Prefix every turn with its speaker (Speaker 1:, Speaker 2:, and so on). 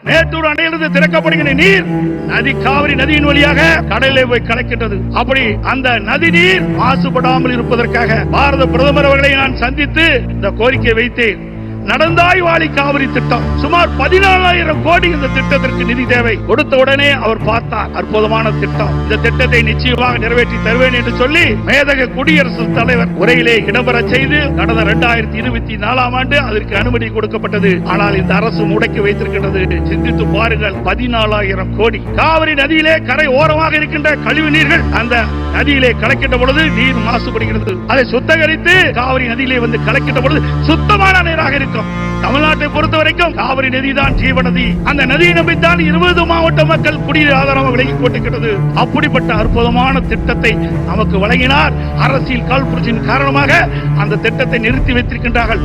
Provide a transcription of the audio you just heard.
Speaker 1: மேட்டூர் அணையிலிருந்து திறக்கப்படுகிற நீர் காவிரி நதியின் வழியாக கடலிலே போய் கலக்கின்றது. அப்படி அந்த நதி நீர் மாசுபடாமல் இருப்பதற்காக பாரத பிரதமர் அவர்களை நான் சந்தித்து இந்த கோரிக்கை வைத்தேன். நடந்தாய் வாழி காவிரி திட்டம் சுமார் 14,000 கோடி இந்த திட்டத்திற்கு நிதி தேவை. கொடுத்த உடனே அவர் பார்த்தார், அற்புதமான திட்டம், இந்த திட்டத்தை நிச்சயமாக நிறைவேற்றி தருவேன் என்று சொல்லி மேதக குடியரசுத் தலைவர் உரையிலே இடம்பெற செய்து கடந்த 2024 ஆண்டு அதற்கு அனுமதி கொடுக்கப்பட்டது. ஆனால் இந்த அரசு முடக்கி வைத்திருக்கிறது. சிந்தித்து பாருங்கள், 14,000 கோடி. காவிரி நதியிலே கரை ஓரமாக இருக்கின்ற கழிவு நீர்கள் அந்த நதியிலே கலக்கின்ற பொழுது நீர் மாசுபடுகிறது. அதை சுத்தகரித்து காவிரி நதியிலே வந்து கலக்கின்ற பொழுது சுத்தமான நீராக இருக்கும். தமிழ்நாட்டை பொறுத்த வரைக்கும் காவிரி நதி தான் ஜீவநதி. அந்த நதியை நம்பித்தான் 20 மாவட்ட மக்கள் குடிநீர் ஆதாரமாக விலகி கொண்டிருக்கிறது. அப்படிப்பட்ட அற்புதமான திட்டத்தை நமக்கு வழங்கினார். அரசியல் காழ்ப்புணர்ச்சியின் காரணமாக அந்த திட்டத்தை நிறுத்தி வைத்திருக்கின்றார்கள்.